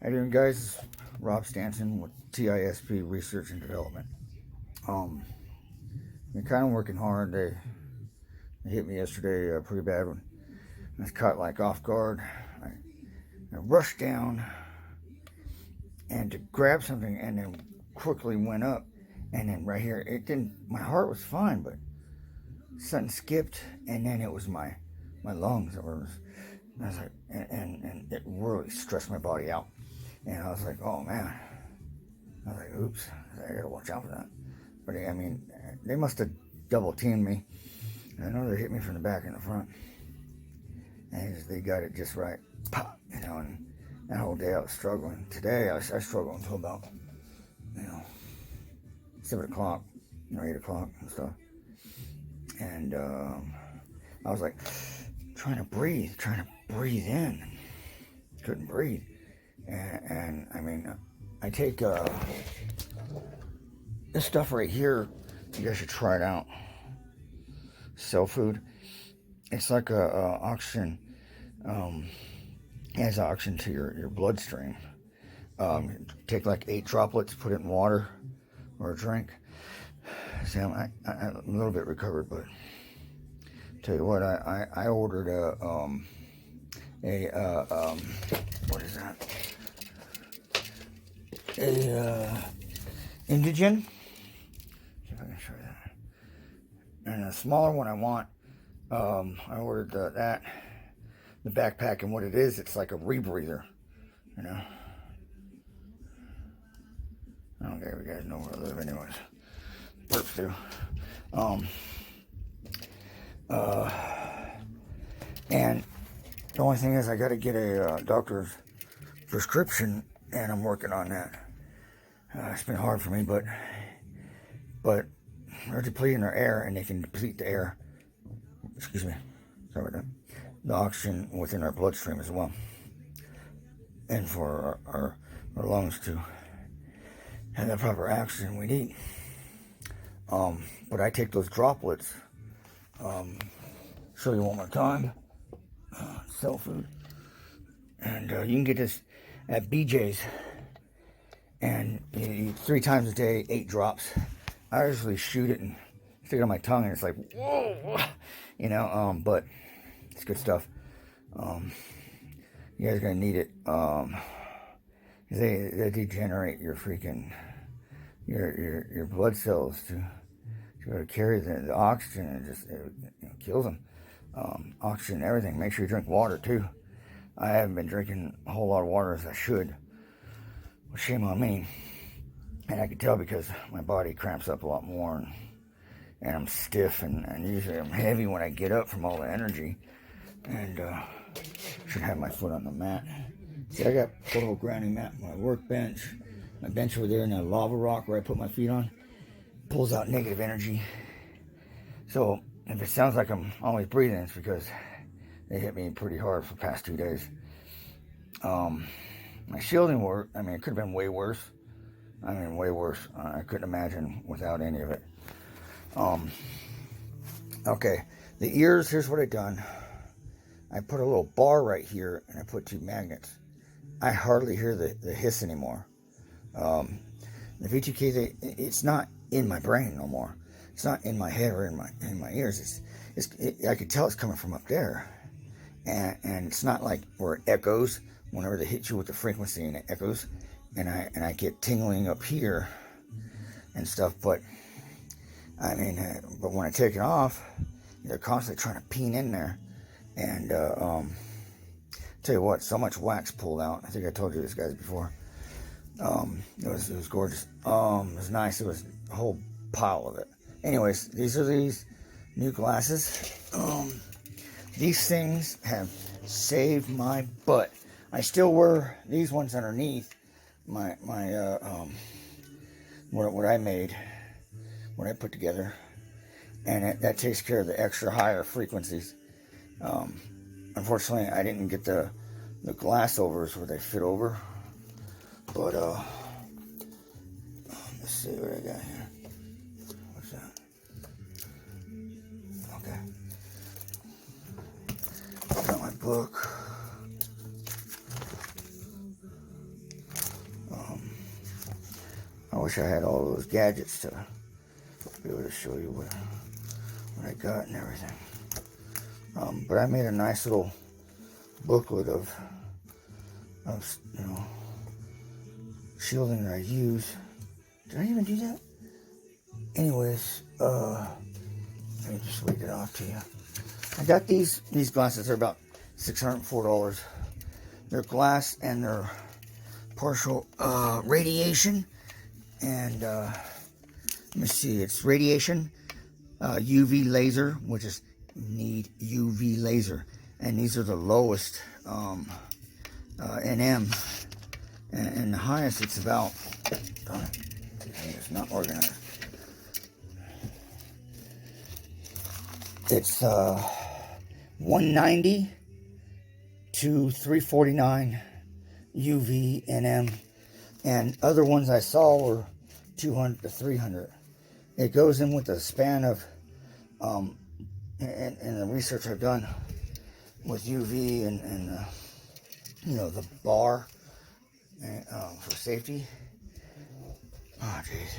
How you doing, guys? Rob Stanton with TISP Research and Development. Been kind of working hard. They hit me yesterday pretty bad when I was caught like off guard. I rushed down and to grab something and then quickly went up. And then right here, it didn't, my heart was fine, but something skipped and then it was my lungs. I was like, and it really stressed my body out. And I was like, oh man. I was like, oops, I gotta watch out for that. But I mean, they must have double teamed me. I know they hit me from the back and the front. And they got it just right. Pop, and that whole day I was struggling. Today I struggled until about, 7 o'clock, 8 o'clock and stuff. And I was like, trying to breathe in. Couldn't breathe. And I mean, I take this stuff right here. You guys should try it out. Cell food. It's like a oxygen. It has oxygen to your bloodstream. Take like 8 droplets, put it in water or a drink. See, I'm a little bit recovered, but tell you what, I ordered what is that? Indigen. See if I can show you that. And a smaller one I want. I ordered the backpack, and what it is, it's like a rebreather. I don't care if you guys know where I live, anyways. Burps do. And the only thing is, I got to get a doctor's prescription, and I'm working on that. It's been hard for me, but they're depleting their air, and they can deplete the air. Excuse me. Sorry about that. The oxygen within our bloodstream as well, and for our lungs to have the proper oxygen we need. But I take those droplets. Show you one more time. Cell food, and you can get this at BJ's, and you eat 3 times a day, 8 drops. I usually shoot it and stick it on my tongue, and it's like, whoa, but it's good stuff. You guys are gonna need it. They degenerate your freaking your blood cells to carry the oxygen, and it kills them. Oxygen, everything. Make sure you drink water too. I haven't been drinking a whole lot of water as I should. Well, shame on me. And I can tell because my body cramps up a lot more, and I'm stiff, and usually I'm heavy when I get up from all the energy. And should have my foot on the mat. See, I got a portable grounding mat, my workbench, my bench over there, and a lava rock where I put my feet on. Pulls out negative energy. So if it sounds like I'm always breathing, it's because they hit me pretty hard for the past 2 days. My shielding work, it could have been way worse. Way worse. I couldn't imagine without any of it. Okay, the ears, here's what I done. I put a little bar right here, and I put 2 magnets. I hardly hear the hiss anymore. The VTK, it's not in my brain no more. It's not in my head or in my ears. I could tell it's coming from up there, and it's not like where it echoes whenever they hit you with the frequency, and it echoes, and I get tingling up here and stuff. But but when I take it off, they're constantly trying to peen in there, and tell you what, so much wax pulled out. I think I told you this guys before. It was gorgeous. It was nice. It was a whole pile of it. Anyways, these are these new glasses. These things have saved my butt. I still wear these ones underneath my what I made, what I put together, and that takes care of the extra higher frequencies. Unfortunately, I didn't get the glass overs where they fit over, but let's see what I got here. What's that? Okay, got my book. wish I had all those gadgets to be able to show you what I got and everything. But I made a nice little booklet of shielding that I use. Did I even do that? Anyways, let me just read it off to you. I got these glasses. They're about $604. They're glass and they're partial radiation. And let me see, it's radiation, UV laser, which is need UV laser. And these are the lowest NM. And the highest it's about, darn it, it's not organized. It's 190 to 349 UV NM, and other ones I saw were 200 to 300. It goes in with the span of, and the research I've done with UV and the bar for safety. Oh, jeez.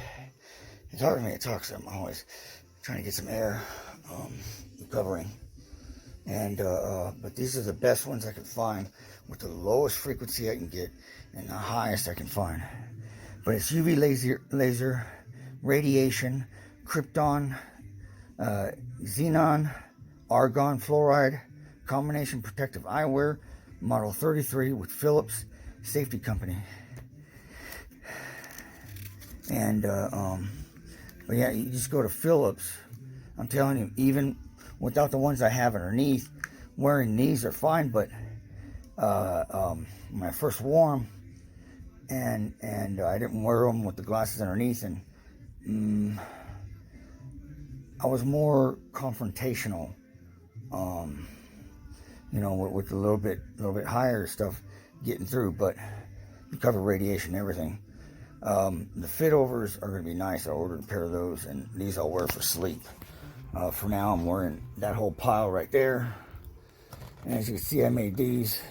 It's hard for me to talk, so I'm always trying to get some air recovering. And but these are the best ones I can find with the lowest frequency I can get and the highest I can find. But it's UV laser, radiation, krypton, xenon, argon fluoride, combination protective eyewear, model 33 with Philips Safety Company. And but yeah, you just go to Philips. I'm telling you, even without the ones I have underneath, wearing these are fine. But when I first wore them, and I didn't wear them with the glasses underneath, and I was more confrontational, with a little bit higher stuff getting through. But you cover radiation and everything. The fit overs are going to be nice. I ordered a pair of those, and these I'll wear for sleep. For now, I'm wearing that whole pile right there. And as you can see, I made these.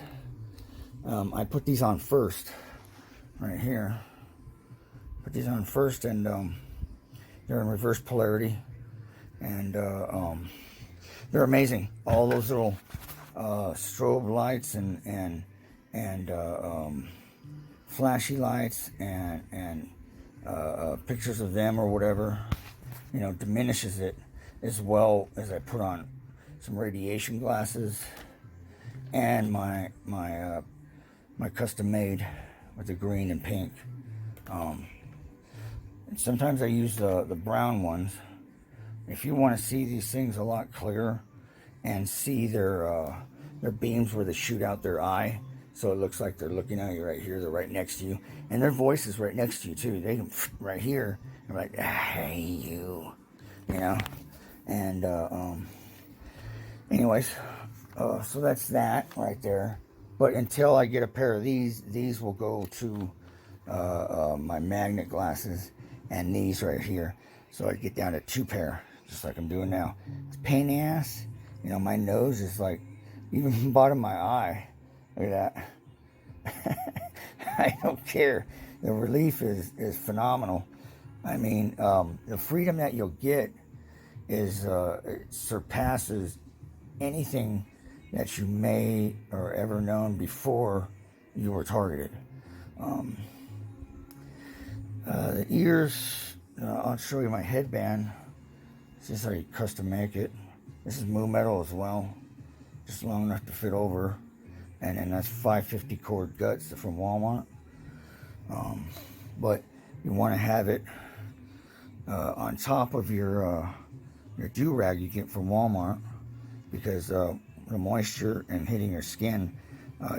I put these on first, right here. Put these on first, and they're in reverse polarity. And they're amazing. All those little strobe lights and flashy lights and pictures of them or whatever, diminishes it, as well as I put on some radiation glasses and my custom made with the green and pink. And sometimes I use the brown ones. If you want to see these things a lot clearer and see their beams where they shoot out their eye, so it looks like they're looking at you right here, they're right next to you, and their voice is right next to you too. They can right here, they're like, hey you, and anyways, so that's that right there. But until I get a pair of these will go to my magnet glasses, and these right here, so I get down to 2 pair, just like I'm doing now. It's a pain in the ass. My nose is like, even from the bottom of my eye, look at that. I don't care. The relief is phenomenal. I mean, the freedom that you'll get is it surpasses anything that you may or ever known before you were targeted. The ears, I'll show you my headband. This is how you custom make it. This is Moo Metal as well, just long enough to fit over. And then that's 550 cord guts from Walmart. But you want to have it on top of your do-rag you get from Walmart, because the moisture and hitting your skin,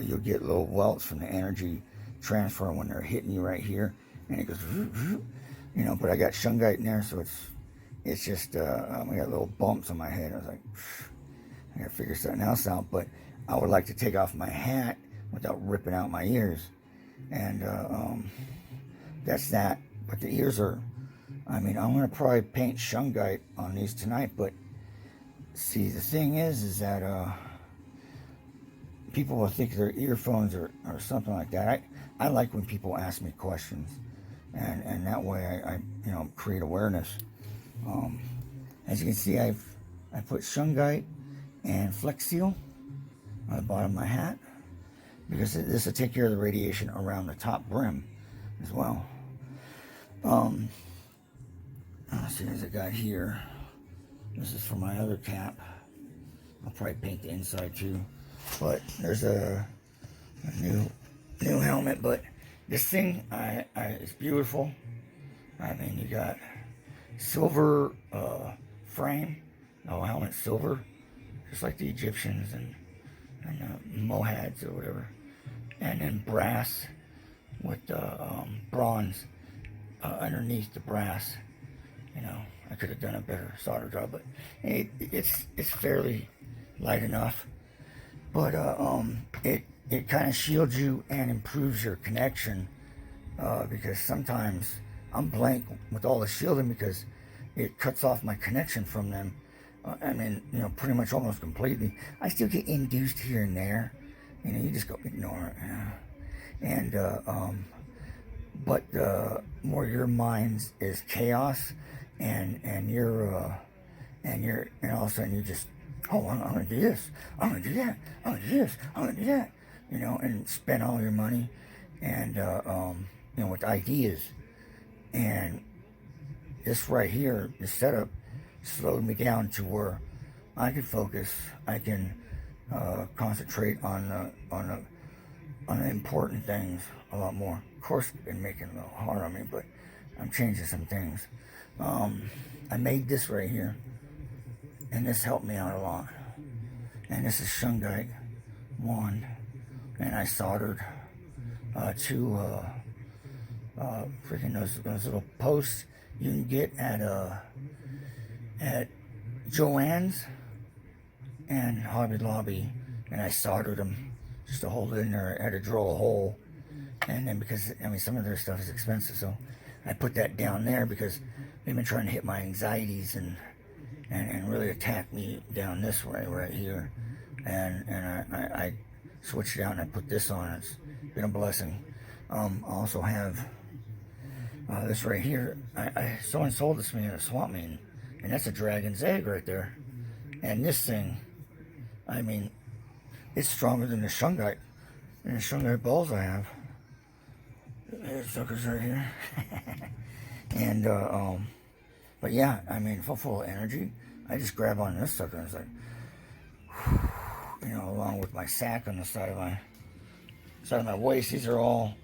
you'll get little welts from the energy transfer when they're hitting you right here, and it goes, but I got shungite in there, so it's just I got little bumps on my head. I was like, I gotta figure something else out. But I would like to take off my hat without ripping out my ears, and that's that. But the ears are, I'm gonna probably paint shungite on these tonight. But see, the thing is that people will think they're earphones or something like that. I like when people ask me questions, and that way I you know, create awareness. As you can see, I put shungite and Flex Seal on the bottom of my hat, because this will take care of the radiation around the top brim as well. Let's see what I got here. This is for my other cap. I'll probably paint the inside too. But there's a new helmet. But this thing, it's beautiful. I mean, you got silver frame. Oh, helmet silver, just like the Egyptians and Mohads or whatever. And then brass with bronze underneath the brass. You know, I could have done a better solder job, but it's fairly light enough. But it kind of shields you and improves your connection, because sometimes I'm blank with all the shielding because it cuts off my connection from them. I mean, you know, pretty much almost completely. I still get induced here and there. You know, you just go ignore it. You know? And but more your mind is chaos, and all of a sudden you just, oh, I'm gonna do this, I'm gonna do that, I'm gonna do this, I'm gonna do that, you know, and spend all your money, and you know, with ideas. And this right here, the setup slowed me down to where I can focus, I can concentrate on the important things a lot more. Of course, it's been making it a little hard on me, but I'm changing some things. I made this right here, and this helped me out a lot. And this is shungite wand, and I soldered two freaking those little posts you can get at Joann's and Hobby Lobby, and I soldered them just to hold it in there. I had to drill a hole, and then because, I mean, some of their stuff is expensive, so I put that down there because they've been trying to hit my anxieties and really attack me down this way right here, and I switched it out and I put this on. It's been a blessing. I also have this right here. Someone sold this to me at a swap meeting, and that's a dragon's egg right there. And this thing, I mean, it's stronger than the shungite balls I have. There's suckers right here. And but yeah, I mean, full of energy. I just grab on this sucker and it's like, you know, along with my sack on the side of my waist. These are all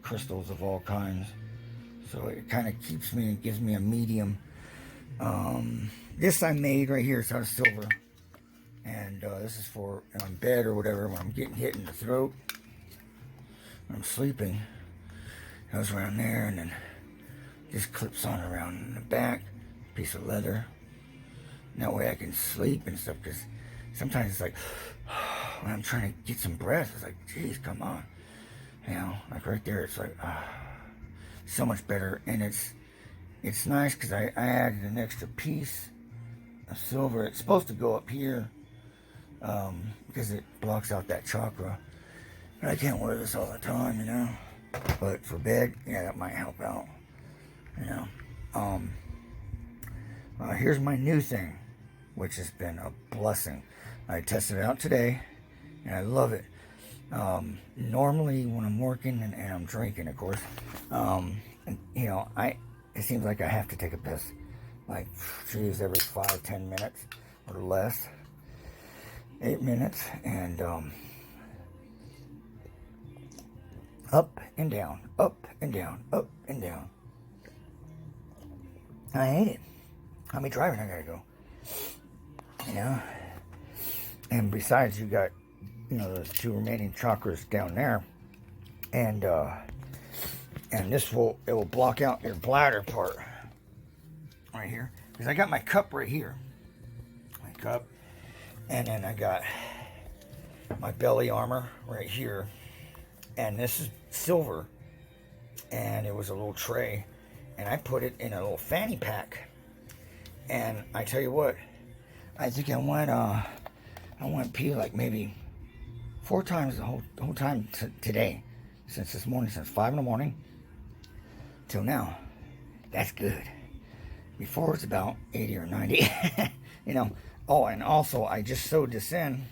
crystals of all kinds, so it kind of keeps me and gives me a medium. This I made right here. It's out of silver, and this is for on bed or whatever when I'm getting hit in the throat when I'm sleeping. It goes around there, and then just clips on around in the back, piece of leather. And that way I can sleep and stuff, because sometimes it's like, when I'm trying to get some breath, it's like, geez, come on. You know, like right there, it's like, so much better. And it's nice because I added an extra piece of silver. It's supposed to go up here, because it blocks out that chakra. But I can't wear this all the time, you know. But for bed, yeah, that might help out. You know, here's my new thing, which has been a blessing. I tested it out today, and I love it. Normally, when I'm working and I'm drinking, of course, and, you know, it seems like I have to take a piss, like, geez, every 5-10 minutes or less, 8 minutes, and up and down, up and down, up and down. I hate it. How many driving I gotta go? You know? And besides, you got, you know, the two remaining chakras down there. And this it will block out your bladder part. Right here. Because I got my cup right here. My cup. And then I got my belly armor right here. And this is silver. And it was a little tray. And I put it in a little fanny pack. And I tell you what, I think I went pee like maybe 4 times the whole time today, since this morning, since 5 in the morning. till now. That's good. Before it's about 80 or 90. You know. Oh, and also I just sewed this in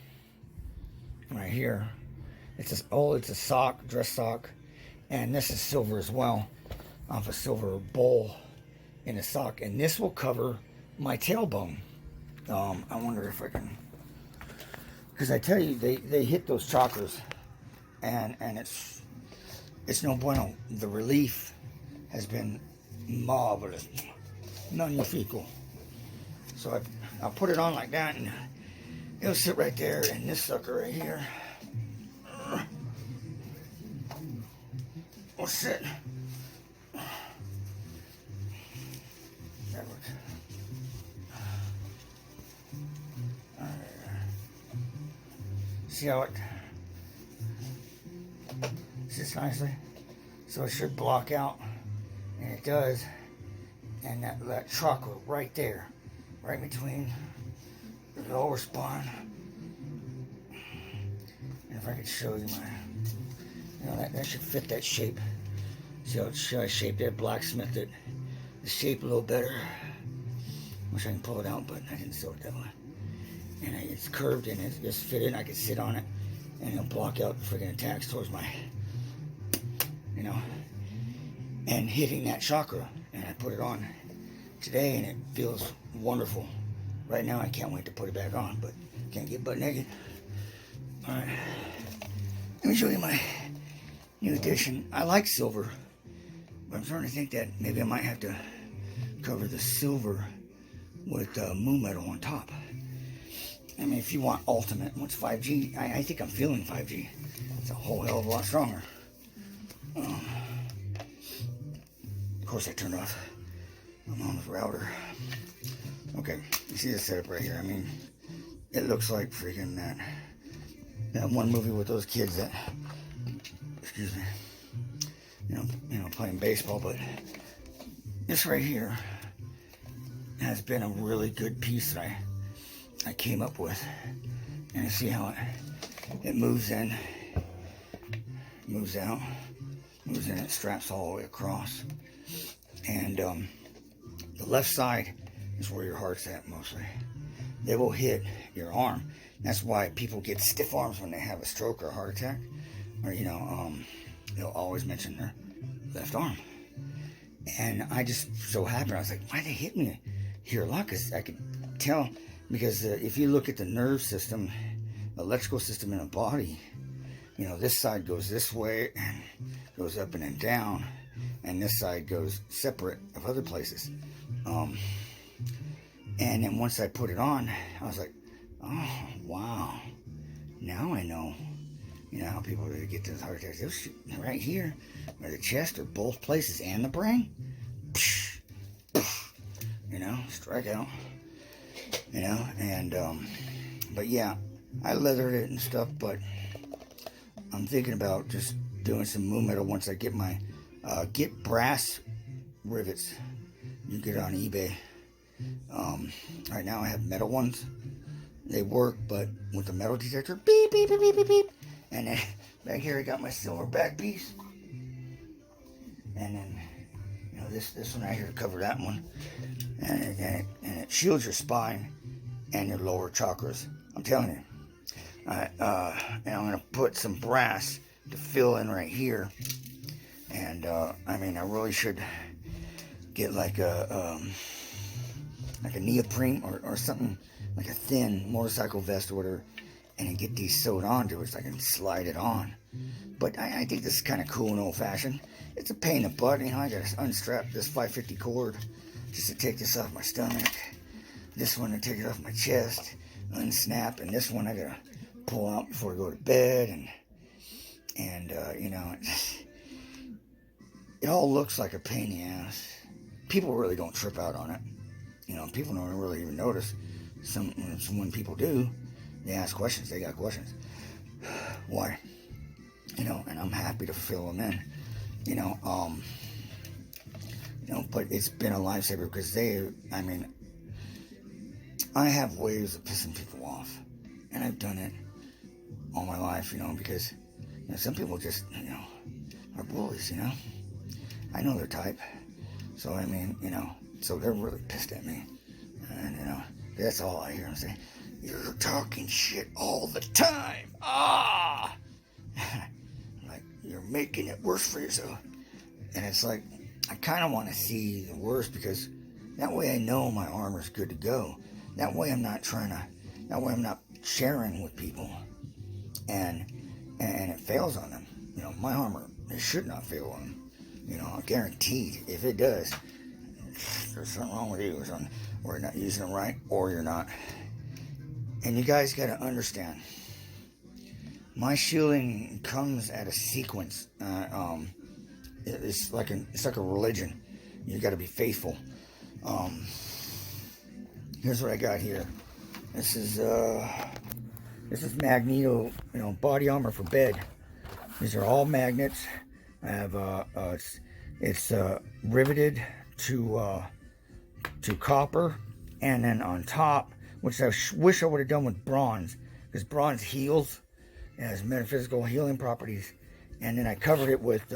right here. It's a sock, dress sock, and this is silver as well, off a silver bowl in a sock, and this will cover my tailbone. I wonder if I can, because I tell you, they hit those chakras, and it's no bueno. The relief has been marvelous, magnifico. So I'll put it on like that, and it'll sit right there, and this sucker right here will sit. That works. See how it sits nicely? So it should block out, and it does. And that chakra right there, right between the lower spine. And if I could show you that should fit that shape. See how I shaped it, blacksmithed it, the shape a little better. Wish I can pull it out, but I didn't sew it that way. And it's curved and it's just fitted. I can sit on it and it'll block out the freaking attacks towards my, and hitting that chakra. And I put it on today and it feels wonderful. Right now I can't wait to put it back on, but can't get butt naked. All right, let me show you my new addition. I like silver, but I'm starting to think that maybe I might have to cover the silver with moon metal on top. I mean, if you want ultimate, what's 5G? I think I'm feeling 5G. It's a whole hell of a lot stronger. Of course, I turned off. I'm on the router. Okay, you see the setup right here. I mean, it looks like freaking that one movie with those kids that, excuse me, playing baseball. But this right here has been a really good piece that I came up with. And you see how it moves in, moves out, moves in, it straps all the way across. And the left side is where your heart's at mostly. They will hit your arm. That's why people get stiff arms when they have a stroke or a heart attack. Or, they'll always mention their left arm. And I just so happened, I was like, why they hit me here a lot? Because I could tell, because if you look at the nerve system, electrical system in a body, this side goes this way and goes up and then down, and this side goes separate of other places. And then once I put it on, I was like, oh, wow. Now I know, how people get those heart attacks. They'll shoot right here, or the chest, or both places, and the brain. Strike out. And, but yeah, I leathered it and stuff, but I'm thinking about just doing some moon metal once I get my, get brass rivets. You get it on eBay. Right now I have metal ones. They work, but with the metal detector, beep, beep, beep, beep, beep, beep. And then back here I got my silver back piece. And then, this one right here to cover that one. And it shields your spine and your lower chakras. I'm telling you. And I'm going to put some brass to fill in right here. And, I really should get like a neoprene or something, like a thin motorcycle vest or whatever, and then get these sewed onto it so I can slide it on. But I think this is kind of cool and old-fashioned. It's a pain in the butt. I gotta unstrap this 550 cord just to take this off my stomach. This one to take it off my chest, unsnap, and this one I gotta pull out before I go to bed. And it all looks like a pain in the ass. People really don't trip out on it. People don't really even notice. When people do, they ask questions. They got questions. Why? And I'm happy to fill them in. But it's been a lifesaver because I have ways of pissing people off. And I've done it all my life, because some people just, are bullies, I know their type. So, I mean, so they're really pissed at me. And, that's all I hear them say. You're talking shit all the time. Ah! Like, you're making it worse for yourself. And it's like, I kind of want to see the worst, because that way I know my armor's good to go. That way I'm not sharing with people. And it fails on them. My armor, it should not fail on them. Guaranteed. If it does, there's something wrong with you, or something. Or you're not using it right, or you're not. And you guys got to understand, my shielding comes at a sequence. It's like a religion. You got to be faithful. Here's what I got here. This is Magneto, body armor for bed. These are all magnets. I have it's riveted to copper, and then on top, which I wish I would have done with bronze, because bronze heals, it has metaphysical healing properties, and then I covered it with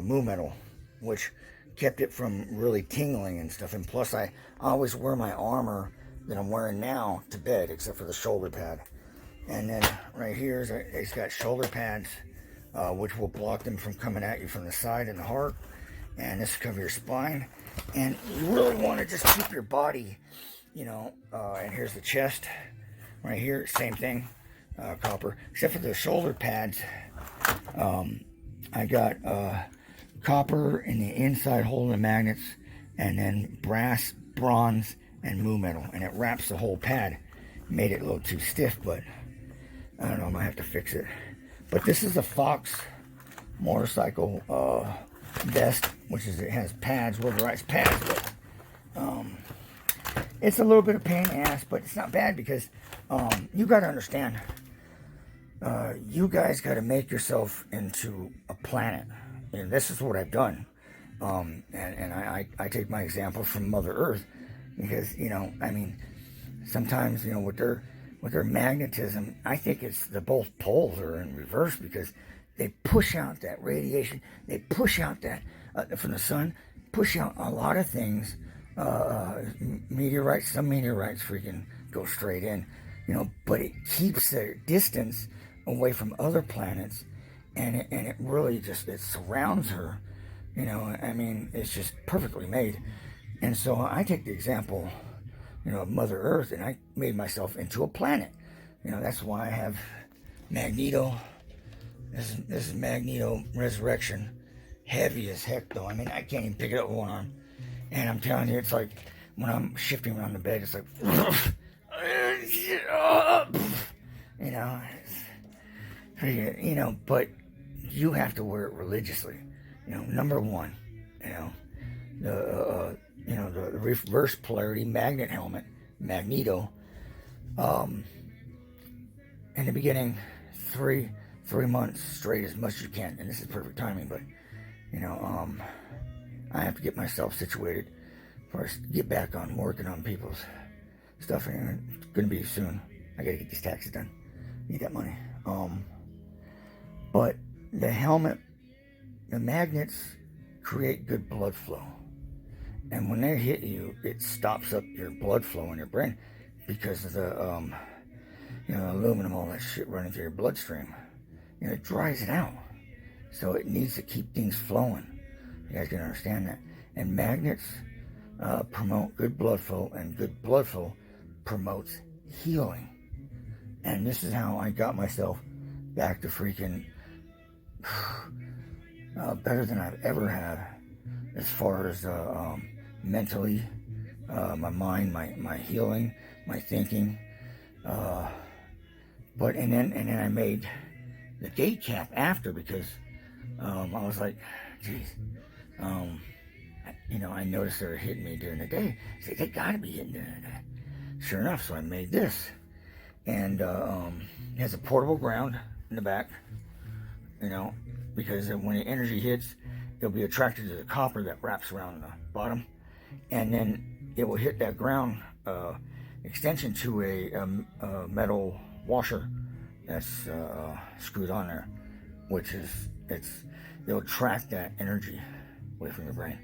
moon metal, which kept it from really tingling and stuff. And plus, I always wear my armor that I'm wearing now to bed, except for the shoulder pad. And then right here, it's got shoulder pads, which will block them from coming at you from the side and the heart. And this will cover your spine. And you really want to just keep your body, and here's the chest right here, same thing, copper, except for the shoulder pads. I got copper in the inside holding the magnets, and then brass, bronze, and moon metal, and it wraps the whole pad. Made it a little too stiff, but I don't know, I might have to fix it. But this is a Fox motorcycle vest, it has pads, rubberized pads, but it's a little bit of pain in the ass, but it's not bad, because you got to understand, you guys got to make yourself into a planet, and this is what I've done. And I take my example from Mother Earth, because sometimes with their magnetism, I think it's the both poles are in reverse, because they push out that radiation, they push out that from the sun, push out a lot of things. Meteorites, some meteorites freaking go straight in, but it keeps their distance away from other planets, and it really just, it surrounds her, it's just perfectly made. And so I take the example, of Mother Earth, and I made myself into a planet. That's why I have Magneto. This is Magneto Resurrection. Heavy as heck, though. I can't even pick it up with one arm. And I'm telling you, it's like, when I'm shifting around the bed, it's like, but you have to wear it religiously. Number one, the reverse polarity magnet helmet, Magneto. In the beginning, three months straight, as much as you can, and this is perfect timing, but I have to get myself situated for us to get back on working on people's stuff, and it's gonna be soon. I gotta get these taxes done. Need that money. But the helmet, the magnets create good blood flow, and when they hit you, it stops up your blood flow in your brain, because of the aluminum, all that shit running through your bloodstream. It dries it out, so it needs to keep things flowing. You guys can understand that. And magnets promote good blood flow, and good blood flow promotes healing. And this is how I got myself back to freaking better than I've ever had, as far as mentally, my mind, my healing, my thinking. But and then I made the gate cap after, because I was like, geez, I noticed they were hitting me during the day. I said, they gotta be hitting during the day. Sure enough, so I made this, and it has a portable ground in the back, because when the energy hits, it'll be attracted to the copper that wraps around the bottom, and then it will hit that ground extension to a metal washer that's screwed on there. which is, it'll track that energy away from your brain.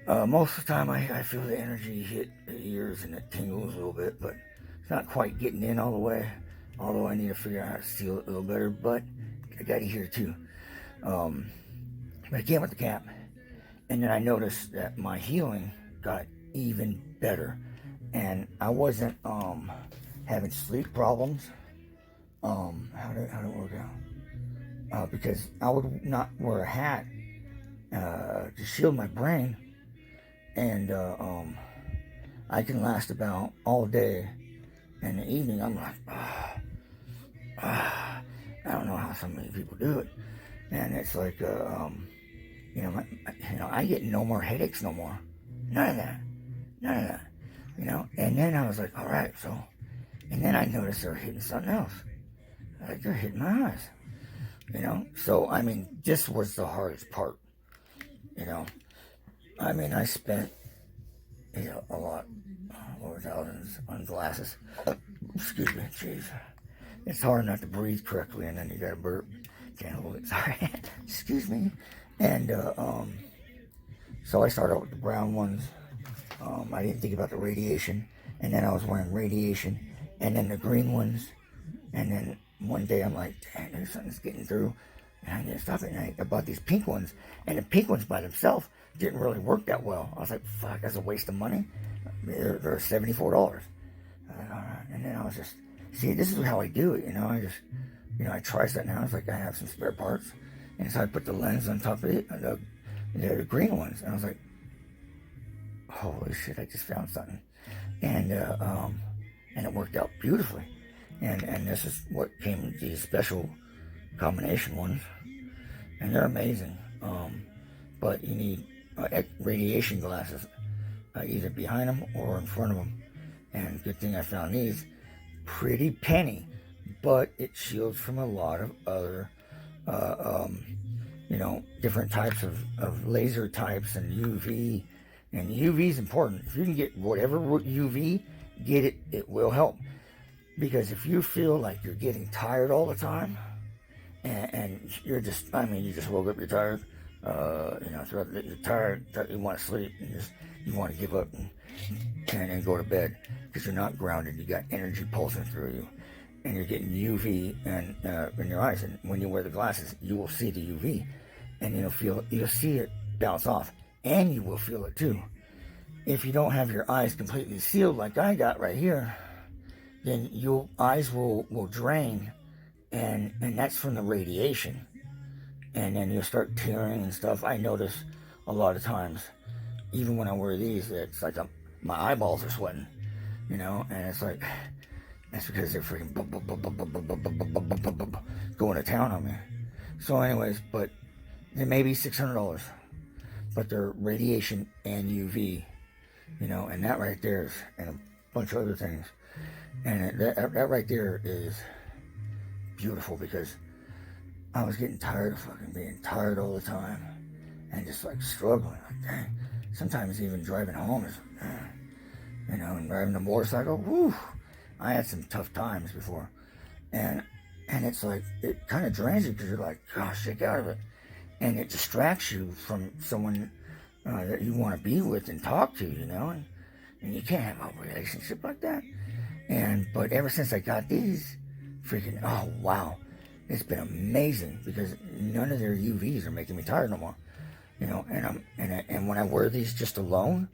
Most of the time I feel the energy hit the ears and it tingles a little bit, but it's not quite getting in all the way, although I need to figure out how to seal it a little better, but I got to hear too. But I came with the cap, and then I noticed that my healing got even better, and I wasn't having sleep problems. How did it work out? Because I would not wear a hat to shield my brain, and I can last about all day. In the evening, I'm like, I don't know how so many people do it, and it's like, I get no more headaches no more, none of that, And then I was like, all right, so, and then I noticed they're hitting something else, like they're hitting my eyes, So I mean, this was the hardest part, I mean, I spent, a lot, over thousands on glasses. Excuse me, jeez. It's hard not to breathe correctly, and then you gotta burp. Can't hold it, sorry. Excuse me. And, so I started out with the brown ones. I didn't think about the radiation. And then I was wearing radiation, and then the green ones. And then one day I'm like, dang, there's something's getting through. And I need to stop it. And I bought these pink ones. And the pink ones by themselves didn't really work that well. I was like, fuck, that's a waste of money. They're $74. All right. And then I was just, see, this is how I do it, I just, I try something out. It's like I have some spare parts. And so I put the lens on top of it, the green ones. And I was like, holy shit, I just found something. And it worked out beautifully. And this is what came with these special combination ones. And they're amazing. But you need radiation glasses, either behind them or in front of them. And good thing I found these. Pretty penny, but it shields from a lot of other, different types of laser types and UV. And UV is important. If you can get whatever UV, get it. It will help. Because if you feel like you're getting tired all the time, and you're just, you just woke up, you're tired, you're tired, you want to sleep, and you want to give up and go to bed because you're not grounded. You got energy pulsing through you, and you're getting UV in your eyes. And when you wear the glasses, you will see the UV, and you'll see it bounce off, and you will feel it too. If you don't have your eyes completely sealed like I got right here, then your eyes will drain, and that's from the radiation. And then you'll start tearing and stuff. I notice a lot of times, even when I wear these, it's like my eyeballs are sweating, and it's like, that's because they're freaking going to town on me. So anyways, but they may be $600, but they're radiation and UV, and that right there is, and a bunch of other things. And that right there is beautiful because I was getting tired of fucking being tired all the time and just like struggling. Like, dang. Sometimes even driving home is, and driving a motorcycle, whew. I had some tough times before. And it's like, it kind of drains you because you're like, gosh, shake out of it. And it distracts you from someone that you want to be with and talk to, and you can't have a relationship like that. But ever since I got these, freaking, oh wow, it's been amazing because none of their UVs are making me tired no more, and when I wear these just alone,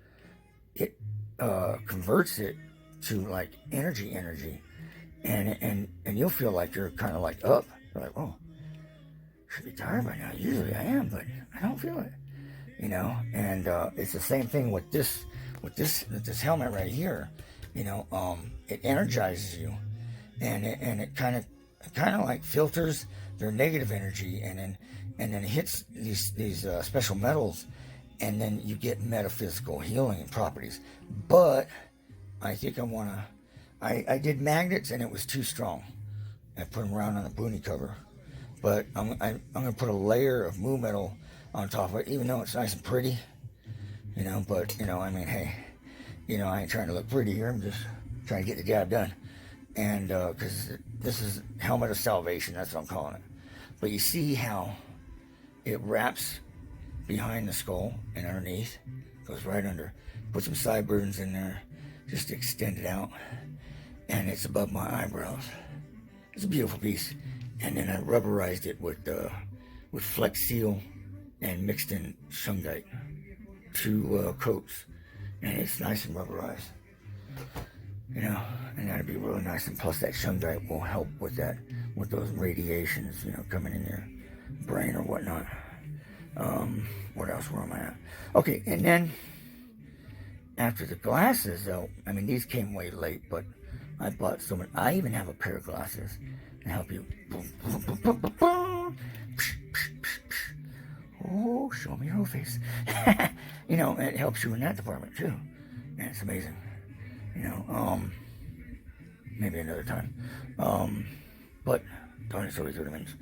it converts it to like energy, and you'll feel like you're kind of like up. You're like, oh, should be tired by now. Usually I am, but I don't feel it, and it's the same thing with this helmet right here. It energizes you, and it kind of like filters their negative energy, and then it hits these special metals, and then you get metaphysical healing properties. But I think I did magnets, and it was too strong. I put them around on the boonie cover, but I'm gonna put a layer of moo metal on top of it, even though it's nice and pretty, But hey. I ain't trying to look pretty here. I'm just trying to get the job done. And because this is helmet of salvation, that's what I'm calling it. But you see how it wraps behind the skull and underneath, goes right under. Put some sideburns in there, just to extend it out, and it's above my eyebrows. It's a beautiful piece. And then I rubberized it with Flex Seal and mixed in shungite, 2 coats, and it's nice and rubberized. You know, and that'd be really nice. And plus, that shungite will help with that, with those radiations, you know, coming in your brain or whatnot. What else? Where am I at? Okay, and then after the glasses, though, I mean, these came way late, but I bought so many. I even have a pair of glasses to help you. Boom, boom, boom, boom, boom, boom. Oh, show me your whole face. You know, it helps you in that department too. And it's amazing. You know, maybe another time. But darn, it's always 30 minutes.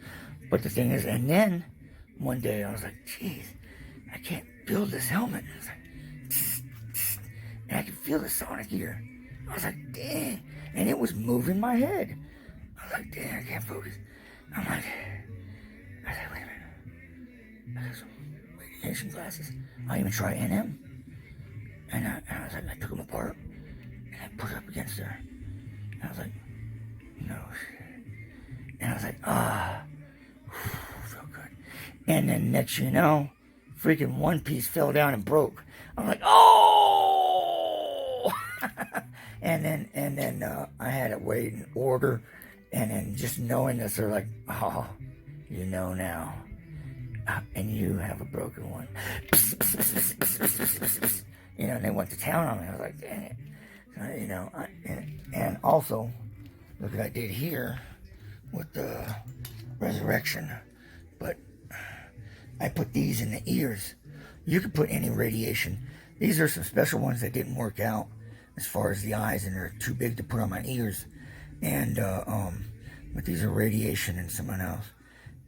But the thing is, and then one day I was like, geez, I can't build this helmet. And, like, tss, tss, and I could feel the sonic ear. I was like, dang. And it was moving my head. I was like, dang, I can't focus. I was like, wait a minute. I got some radiation glasses. I even tried NM. And I was like, I took them apart. And I put it up against there. And I was like, no shit. And I was like, feel good. And then next you know, freaking one piece fell down and broke. I'm like, oh! and then I had to wait and order. And then just knowing this, they're like, oh, you know now. And you have a broken one. You know, and they went to town on me. I was like, dang it. You know, and also, look what I did here with the resurrection. But I put these in the ears. You could put any radiation. These are some special ones that didn't work out as far as the eyes, and they're too big to put on my ears. And but these are radiation and someone else.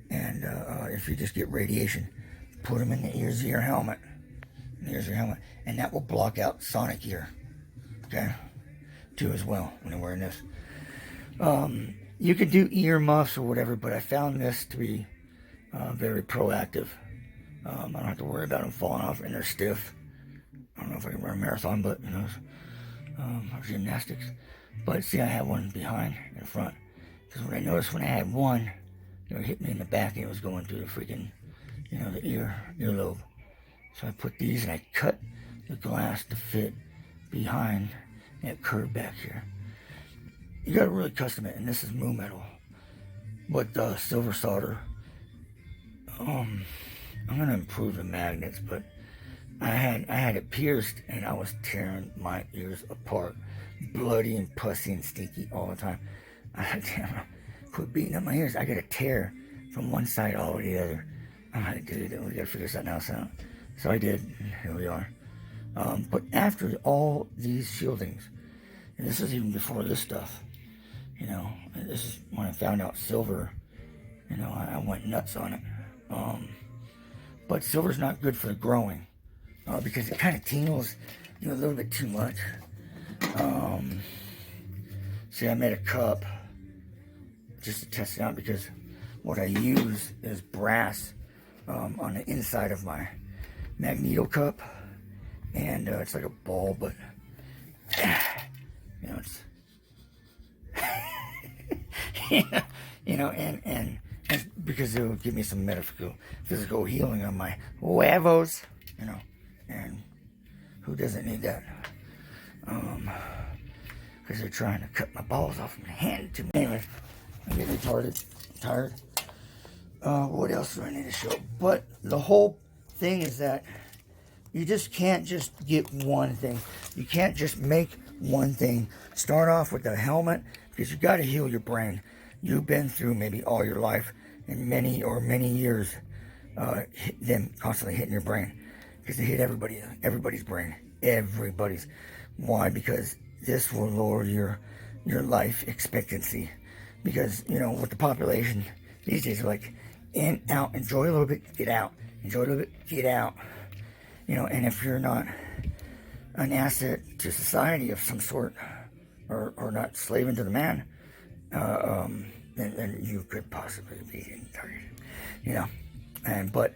And if you just get radiation, put them in the ears of your helmet. And that will block out sonic ear. Okay? Too as well when you're wearing this. You could do ear muffs or whatever, but I found this to be very proactive. I don't have to worry about them falling off, and they're stiff. I don't know if I can run a marathon, but you know, gymnastics. But see, I have one behind and front. Because what I noticed when I had one, it hit me in the back and it was going through the freaking, you know, the earlobe. So I put these and I cut the glass to fit behind that curve back here. You gotta really custom it, and this is moo metal. But silver solder. I'm gonna improve the magnets, but I had it pierced and I was tearing my ears apart. Bloody and pussy and stinky all the time. I had to quit beating up my ears. I got a tear from one side all the way to the other. I'm like, dude, we gotta figure something else out. So I did, and here we are. But after all these shieldings, and this is even before this stuff, you know, this is when I found out silver, you know, I went nuts on it. But silver's not good for the growing, because it kind of tingles, you know, a little bit too much. See, I made a cup just to test it out, because what I use is brass on the inside of my magneto cup, and it's like a ball, but you know, it's you know, and because it will give me some physical healing on my huevos, you know, and who doesn't need that? Because they're trying to cut my balls off and hand it to me. Anyway, I'm getting retarded, tired. What else do I need to show? But the whole thing is that you just can't just get one thing. You can't just make one thing. Start off with the helmet, because you got to heal your brain. You've been through maybe all your life and many years them constantly hitting your brain, because they hit everybody's brain. Everybody's. Why? Because this will lower your life expectancy. Because, you know, with the population these days, are like in, out, enjoy a little bit, get out, enjoy a little bit, get out. You know, and if you're not an asset to society of some sort, or not slaving to the man, then you could possibly be getting targeted. you know. But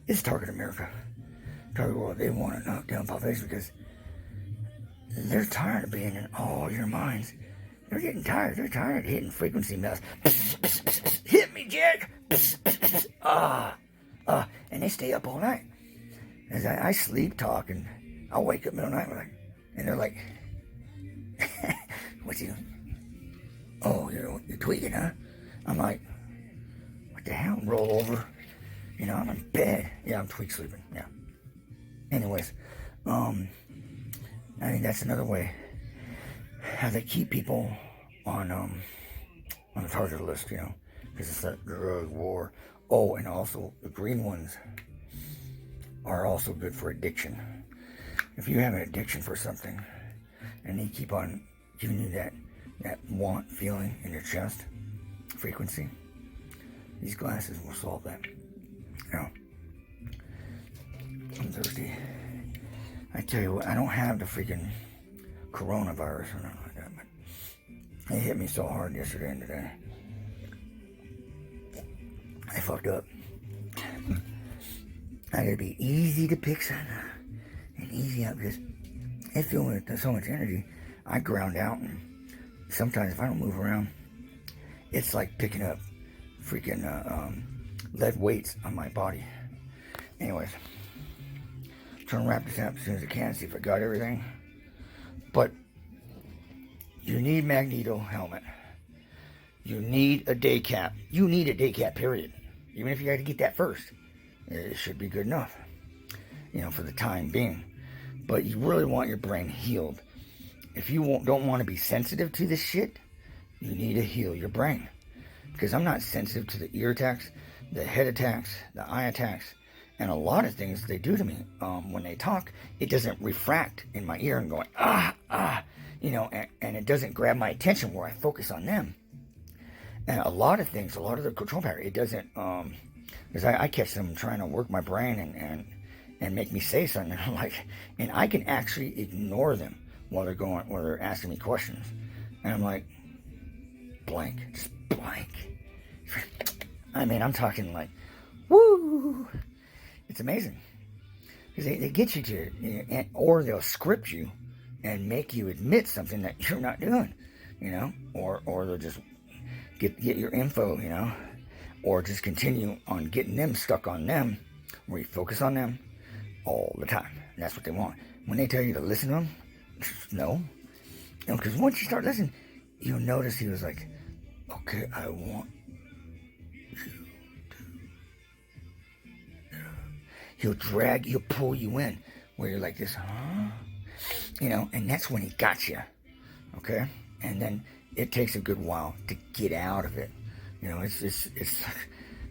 it's target America, target world. They want to knock down population because they're tired of being in all your minds. They're getting tired. They're tired of hitting frequency bells. Hit me, Jack. And they stay up all night. As I sleep talk, and I'll wake up middle of the night, and they're like, "What you? Oh, you're tweaking, huh?" I'm like, "What the hell? Roll over." You know, I'm in bed. Yeah, I'm tweak sleeping. Yeah. Anyways, I mean, that's another way how they keep people on the target list, you know, because it's that drug war. Oh, and also the green ones are also good for addiction. If you have an addiction for something, and they keep on giving you that want feeling in your chest, frequency, these glasses will solve that. You know, I'm thirsty. I tell you what, I don't have the freaking coronavirus or nothing like that, but it hit me so hard yesterday and today. I fucked up. I gotta be easy to pick on and easy out because I feel with so much energy. I ground out, and sometimes if I don't move around, it's like picking up freaking lead weights on my body. Anyways, I'm trying to wrap this up as soon as I can, see if I got everything. But you need magneto helmet. You need a day cap. You need a day cap, period. Even if you got to get that first, it should be good enough, you know, for the time being. But you really want your brain healed. If you don't want to be sensitive to this shit, you need to heal your brain. Because I'm not sensitive to the ear attacks, the head attacks, the eye attacks, and a lot of things they do to me. When they talk, it doesn't refract in my ear and going, you know, and it doesn't grab my attention where I focus on them. And a lot of things, a lot of the control power, it doesn't, because I catch them trying to work my brain and make me say something, and I'm like, and I can actually ignore them while they're asking me questions. And I'm like, blank, just blank. I mean, I'm talking like, woo! It's amazing. Because they get you to, or they'll script you and make you admit something that you're not doing, you know, or they'll just get your info, you know, or just continue on getting them stuck on them, where you focus on them all the time. And that's what they want. When they tell you to listen to them, no. You know, because once you start listening, you'll notice he was like, okay, I want you to. He'll pull you in, where you're like this, huh? You know, and that's when he got you, okay? And then it takes a good while to get out of it. You know, it's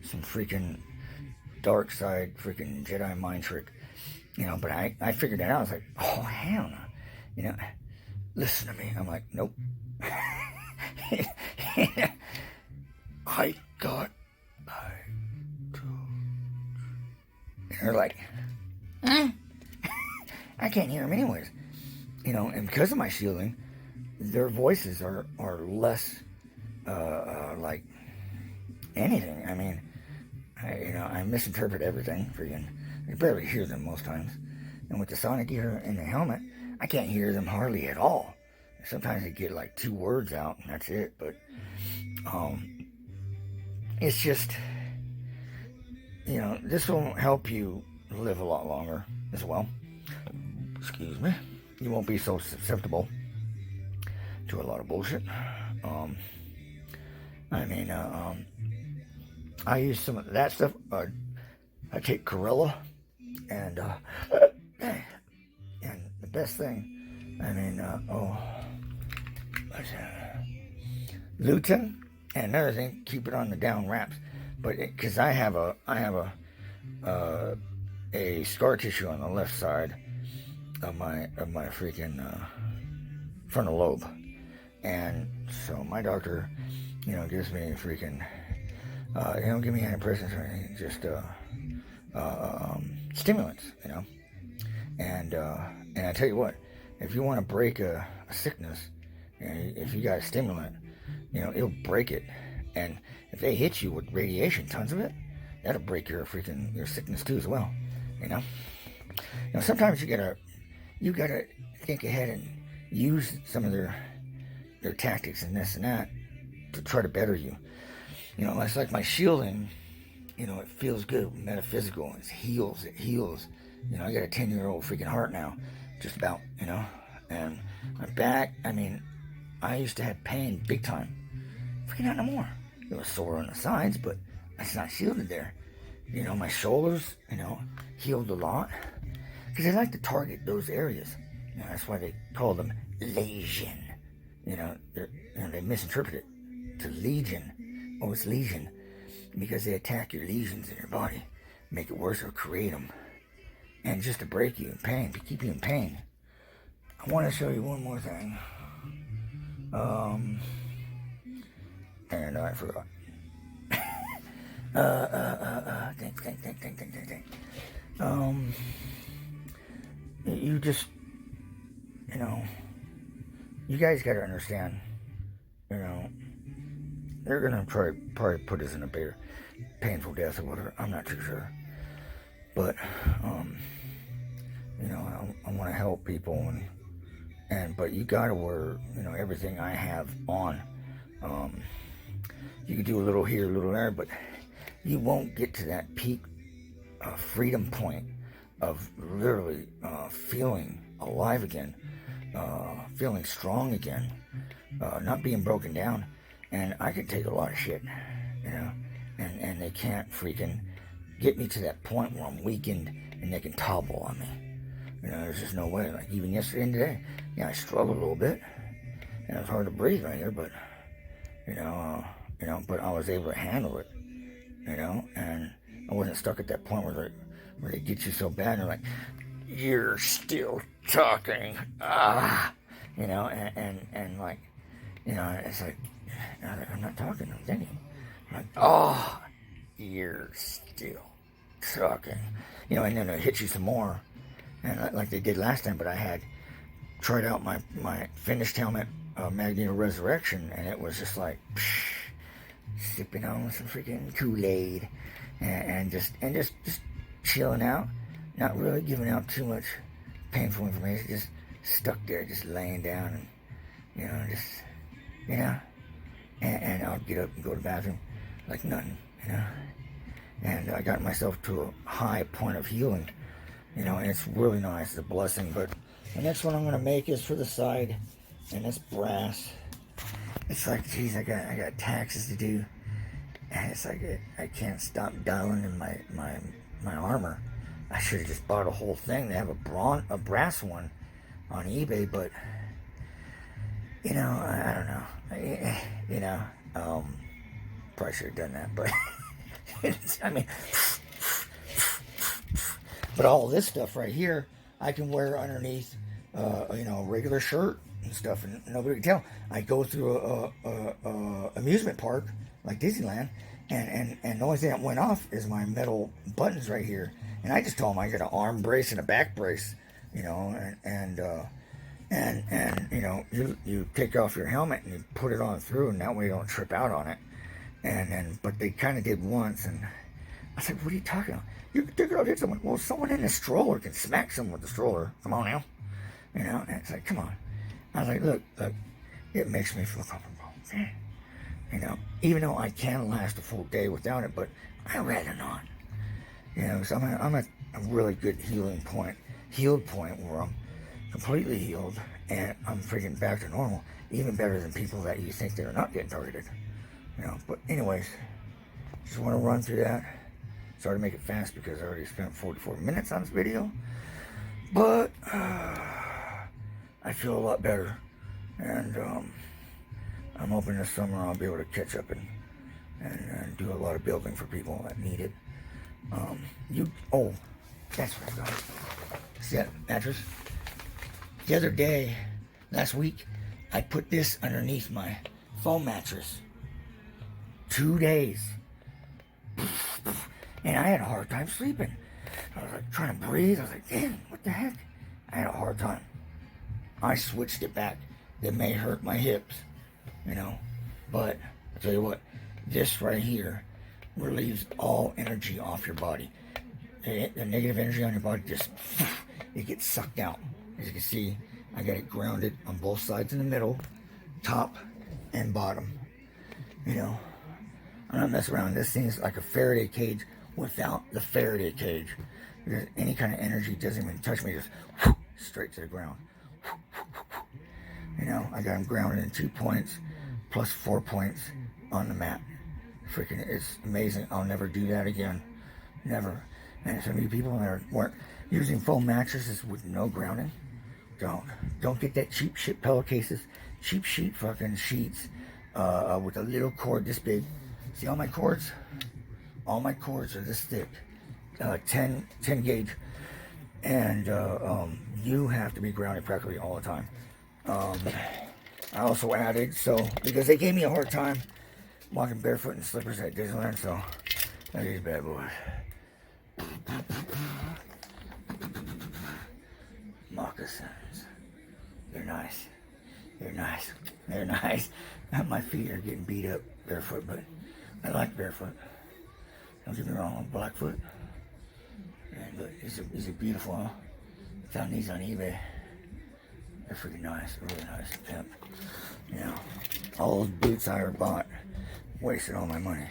some freaking dark side, freaking Jedi mind trick. You know, but I figured that out. I was like, oh, hell no. You know, listen to me. I'm like, nope. I got... And they're like, I can't hear them anyways. You know, and because of my shielding, their voices are less like anything. I mean, I misinterpret everything. Freaking, I barely hear them most times. And with the sonic ear in the helmet, I can't hear them hardly at all. Sometimes I get like 2 words out, and that's it. But it's just, you know, this will help you live a lot longer as well. Excuse me. You won't be so susceptible to a lot of bullshit. I use some of that stuff. I take Corella, and the best thing, lutein, and another thing, keep it on the down wraps. But because I have a scar tissue on the left side of my freaking frontal lobe, and so my doctor, you know, gives me freaking, he don't give me antidepressants or anything, just stimulants, you know, and I tell you what, if you want to break a sickness, you know, if you got a stimulant, you know, it'll break it. And if they hit you with radiation, tons of it, that'll break your sickness too as well. Sometimes you gotta think ahead and use some of their tactics and this and that to try to better you. It's like my shielding. It feels good, metaphysical. It heals. I got a 10-year-old freaking heart now, just about. And my back. I used to have pain big time. Freaking not no more. It was sore on the sides, but it's not shielded there. My shoulders, healed a lot. Because they like to target those areas. That's why they call them lesion. They misinterpret it to legion. Oh, it's lesion. Because they attack your lesions in your body. Make it worse or create them. And just to break you in pain, to keep you in pain. I want to show you one more thing. And I forgot. Think. You just, you guys got to understand, they're going to probably put us in a bigger painful death or whatever. I'm not too sure. But, I want to help people but you got to wear, everything I have on. You can do a little here, a little there, but you won't get to that peak freedom point of literally feeling alive again, feeling strong again, not being broken down. And I can take a lot of shit, and they can't freaking get me to that point where I'm weakened and they can topple on me. There's just no way. Like even yesterday and today, I struggled a little bit, and it's hard to breathe right here, but but I was able to handle it, and I wasn't stuck at that point where they get you so bad and they're like, you're still talking, and like, it's like, I'm not talking, I'm thinking. I'm like, oh, you're still talking, and then it hits you some more, and like they did last time, but I had tried out my finished helmet, Magneto Resurrection, and it was just like, sipping on some freaking Kool-Aid, and just chilling out, not really giving out too much painful information, just stuck there, just laying down, and and I'll get up and go to the bathroom like nothing, and I got myself to a high point of healing, and it's really nice, it's a blessing. But the next one I'm going to make is for the side, and it's brass. It's like, geez, I got taxes to do, and it's like I can't stop dialing in my armor. I should have just bought a whole thing. They have a brass one on eBay, but I don't know. Probably should have done that, but but all this stuff right here, I can wear underneath, a regular shirt and stuff, and nobody can tell. I go through a amusement park like Disneyland, and the only thing that went off is my metal buttons right here. And I just told them I got an arm brace and a back brace, and you take off your helmet and you put it on through, and that way you don't trip out on it. But they kind of did once, and I said, "What are you talking about? You can take it off." Someone, well, someone in a stroller can smack someone with the stroller. Come on now, And it's like, come on. I was like, look, it makes me feel comfortable. Even though I can last a full day without it, but I'd rather not. So I'm at a really good healed point where I'm completely healed and I'm freaking back to normal, even better than people that you think they're not getting targeted. But anyways, just want to run through that. Sorry to make it fast because I already spent 44 minutes on this video, but I feel a lot better, and I'm hoping this summer I'll be able to catch up and do a lot of building for people that need it. That's what I got. See that mattress? The other day, last week, I put this underneath my foam mattress. 2 days. And I had a hard time sleeping. I was like trying to breathe. I was like, damn, what the heck? I had a hard time. I switched it back. It may hurt my hips, But I'll tell you what, this right here, relieves all energy off your body. The negative energy on your body just, it gets sucked out. As you can see, I got it grounded on both sides in the middle, top and bottom. You know, I'm not messing around. This thing is like a Faraday cage without the Faraday cage. Because any kind of energy doesn't even touch me, just straight to the ground. You know, I got them grounded in 2 points plus 4 points on the mat. Freaking, it's amazing. I'll never do that again. Never. And so many people that weren't using foam mattresses with no grounding. Don't get that cheap shit pillowcases, cheap sheet fucking sheets with a little cord this big. See all my cords? All my cords are this thick, 10 gauge, and you have to be grounded practically all the time. I also added, so because they gave me a hard time walking barefoot in slippers at Disneyland, so look at these bad boys. Moccasins. They're nice. They're nice. They're nice. My feet are getting beat up barefoot, but I like barefoot. Don't get me wrong, I'm Blackfoot. Man, but these are beautiful, huh? Found these on eBay. They're freaking nice. Really nice. Pimp. You know, all those boots I ever bought, wasted all my money.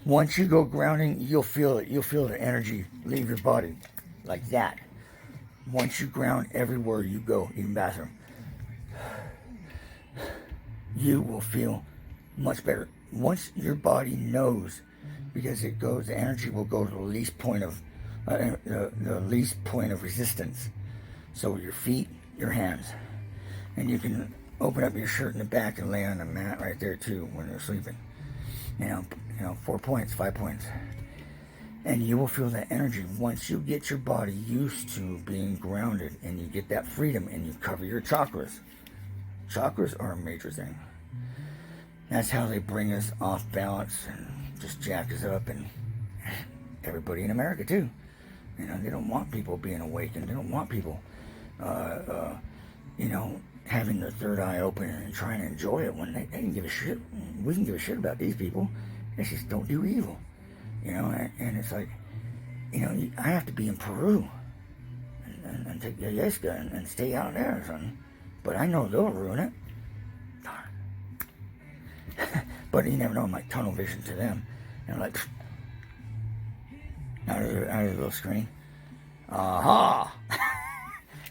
Once you go grounding, you'll feel it. You'll feel the energy leave your body like that. Once you ground everywhere you go, even bathroom, you will feel much better. Once your body knows, because it goes, the energy will go to the least point of the least point of resistance. So your feet, your hands, and you can open up your shirt in the back and lay on the mat right there too when you're sleeping. You know, 4 points, 5 points. And you will feel that energy once you get your body used to being grounded and you get that freedom and you cover your chakras. Chakras are a major thing. That's how they bring us off balance and just jack us up, and everybody in America too. You know, they don't want people being awakened. They don't want people, you know, having their third eye open and trying to enjoy it when they can give a shit. We can give a shit about these people. They just don't do evil. You know, and it's like, you know, I have to be in Peru and take the Yesca and stay out there or something. But I know they'll ruin it. Darn. But you never know, I'm like tunnel vision to them. And I'm like, out of the little screen. Aha!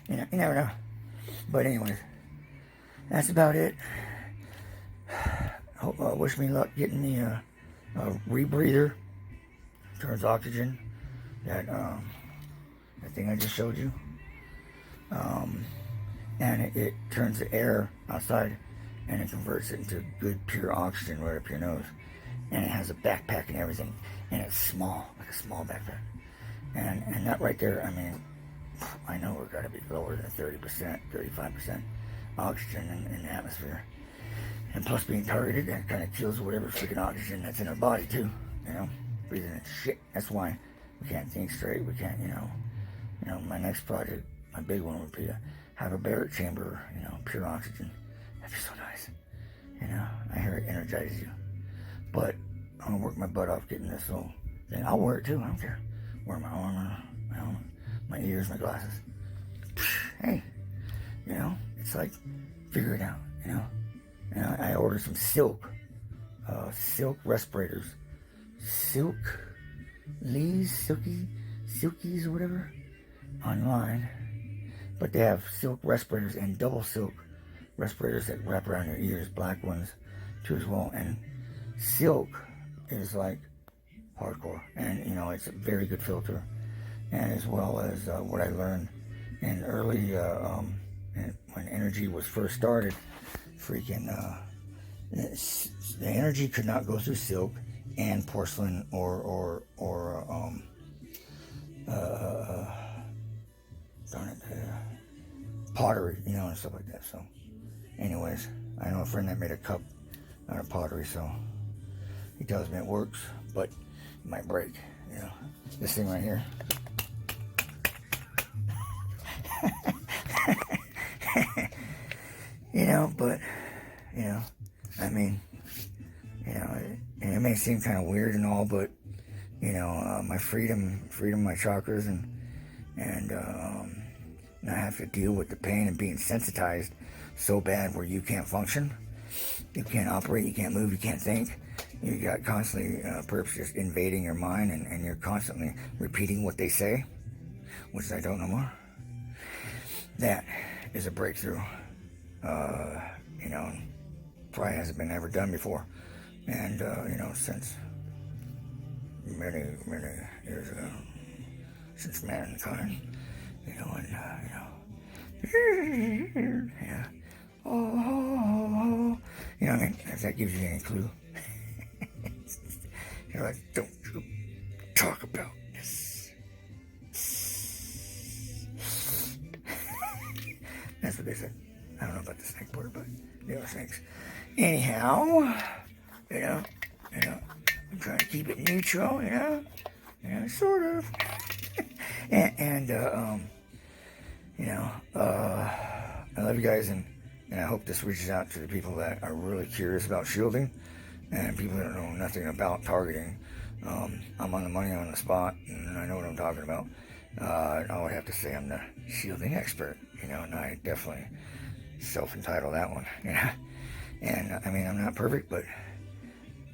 You never know. But anyways, that's about it. Wish me luck getting the rebreather. Turns oxygen, that thing I just showed you, and it turns the air outside and it converts it into good pure oxygen right up your nose, and it has a backpack and everything, and it's small, like a small backpack, and that right there, I mean, I know we're gotta be lower than 30%, 35% oxygen in the atmosphere, and plus being targeted, that kind of kills whatever freaking oxygen that's in our body too, you know. Breathing in shit. That's why we can't think straight. We can't, you know, my next project, my big one would be to have a Barrett chamber, you know, pure oxygen. That'd be so nice. You know, I hear it energizes you. But I'm gonna work my butt off getting this little thing. I'll wear it too. I don't care. Wear my armor, my helmet, my ears, my glasses. Hey, you know, it's like figure it out. You know, and I ordered some silk respirators. Silkies or whatever, online, but they have silk respirators and double silk respirators that wrap around your ears, black ones too as well, and silk is like hardcore, and you know, it's a very good filter, and as well as what I learned in early, when energy was first started, freaking, the energy could not go through silk and porcelain or pottery, you know, and stuff like that. So anyways, I know a friend that made a cup out of pottery, so he tells me it works, but it might break, you know. This thing right here. You know, but, you know, I mean, you know, it may may seem kind of weird and all, but you know, my freedom, my chakras, and not have to deal with the pain and being sensitized so bad where you can't function, you can't operate, you can't move, you can't think. You got constantly perps just invading your mind, and you're constantly repeating what they say, which I don't know more. That is a breakthrough. You know, probably hasn't been ever done before, and you know, since many years ago, since mankind, you know, and you know, yeah, oh, you know what I mean? If that gives you any clue, you're like, don't you talk about this. That's what they said. I don't know about the snake part, but they are snakes. Anyhow, you know, I'm trying to keep it neutral, you know, sort of. and you know, I love you guys, and I hope this reaches out to the people that are really curious about shielding, and people that know nothing about targeting. I'm on the money, on the spot, and I know what I'm talking about. I would have to say I'm the shielding expert, you know, and I definitely self-entitle that one, you know. And I mean, I'm not perfect, but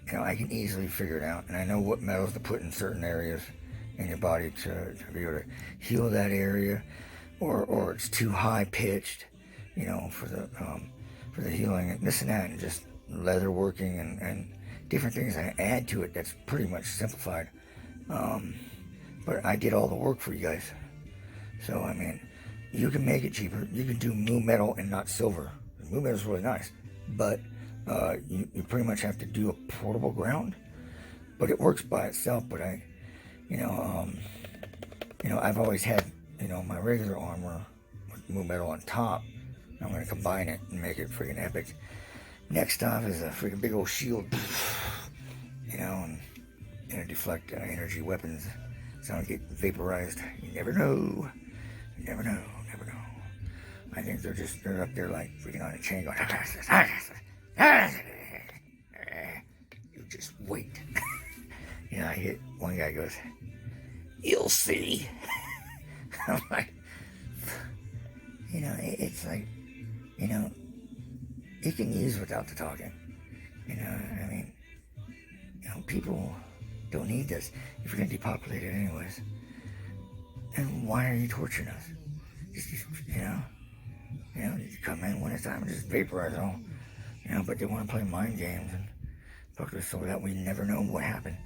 you know, I can easily figure it out, and I know what metals to put in certain areas in your body to be able to heal that area, or it's too high pitched, you know, for the healing and this and that, and just leather working and different things I add to it. That's pretty much simplified, but I did all the work for you guys. So I mean, you can make it cheaper. You can do moon metal and not silver. Moon metal is really nice, but you pretty much have to do a portable ground. But it works by itself. But you know, I've always had, you know, my regular armor with moon metal on top. I'm gonna combine it and make it freaking epic. Next off is a freaking big old shield, you know, and you know, deflect energy weapons, so I don't get vaporized. You never know. You never know. I think they're up there like freaking on a chain going, you just wait. You know, I hit one guy goes, you'll see. I'm like, you know, it's like, you know, you can use without the talking. You know, I mean, you know, people don't need this if you're gonna depopulate it anyways. And why are you torturing us? Just you know, you come in one at a time and just vaporize it all. You know, but they want to play mind games and fuck us so that we never know what happened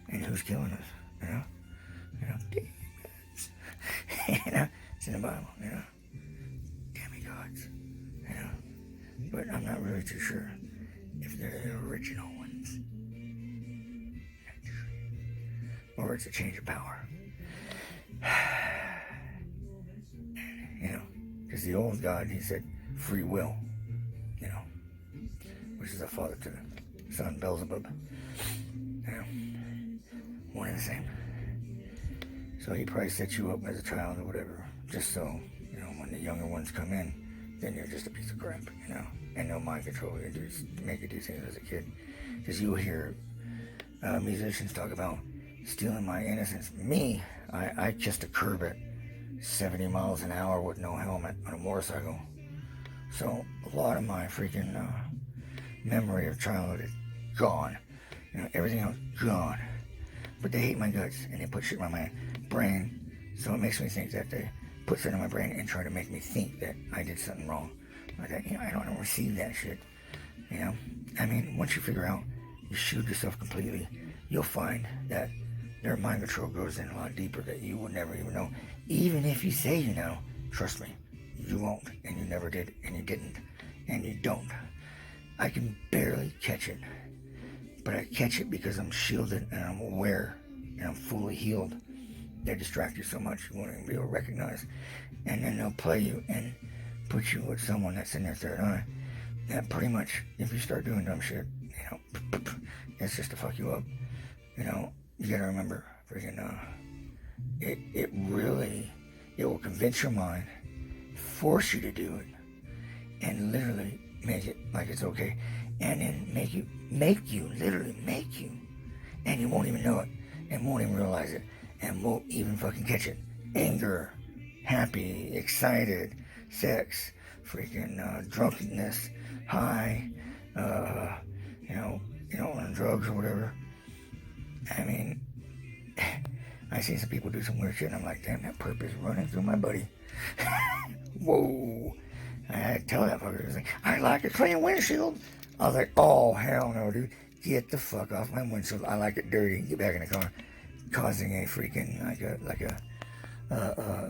and who's killing us. You know, demons. You know, it's in the Bible. You know, demigods. You know, but I'm not really too sure if they're the original ones or it's a change of power. You know, because the old God, he said free will, you know, which is a father to the son, Beelzebub. You know, one and the same. So he probably set you up as a child or whatever, just so, you know, when the younger ones come in, then you're just a piece of crap, you know, and no mind control. You just make you do things as a kid. Because you'll hear musicians talk about stealing my innocence. Me, I kissed a curb at 70 miles an hour with no helmet on a motorcycle. So a lot of my freaking memory of childhood is gone. You know, everything else gone. But they hate my guts and they put shit in my brain. So it makes me think that they put shit in my brain and try to make me think that I did something wrong. Like that, you know, I don't want to receive that shit. You know, I mean, once you figure out you shield yourself completely, you'll find that their mind control goes in a lot deeper that you would never even know. Even if you say you know, trust me, you won't, and you never did, and you didn't, and you don't. I can barely catch it, but I catch it because I'm shielded and I'm aware and I'm fully healed. They distract you so much you won't even be able to recognize, and then they'll play you and put you with someone that's in their third eye. That pretty much, if you start doing dumb shit, you know, it's just to fuck you up. You know, you gotta remember, freaking, it will convince your mind, force you to do it, and literally make it like it's okay, and then literally make you and you won't even know it, and won't even realize it, and won't even fucking catch it. Anger, happy, excited, sex, freaking drunkenness, high, on drugs or whatever. I mean, I see some people do some weird shit, and I'm like, damn, that perp is running through my buddy. Whoa. I had to tell that fucker, he was like, I like a clean windshield. I was like, oh, hell no, dude. Get the fuck off my windshield. I like it dirty. Get back in the car. Causing a freaking,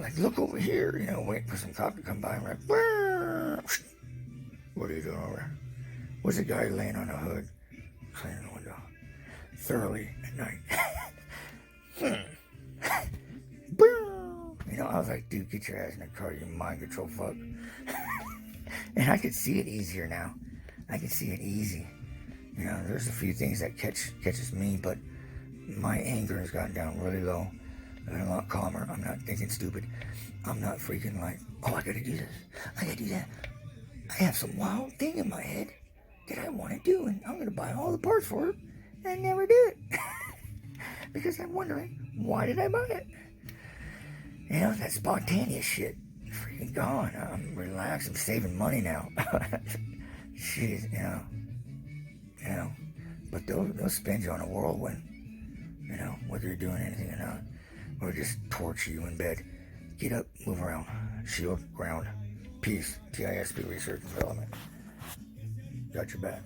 like, look over here, waiting for some cop to come by. I'm like, what are you doing over there? Was a guy laying on a hood, cleaning the window, thoroughly at night. I was like, dude, get your ass in the car, you mind control fuck. And I could see it easier now. I can see it easy. There's a few things that catches me, but my anger has gotten down really low. I'm a lot calmer. I'm not thinking stupid. I'm not freaking like, oh, I gotta do this. I gotta do that. I have some wild thing in my head that I want to do, and I'm gonna buy all the parts for it, and I never do it. Because I'm wondering, why did I buy it? That spontaneous shit, freaking gone. I'm relaxed. I'm saving money now. Jeez, But they'll spend you on a whirlwind, whether you're doing anything or not. Or just torture you in bed. Get up, move around. Shield, ground, peace, TISP, research and development. Got your back.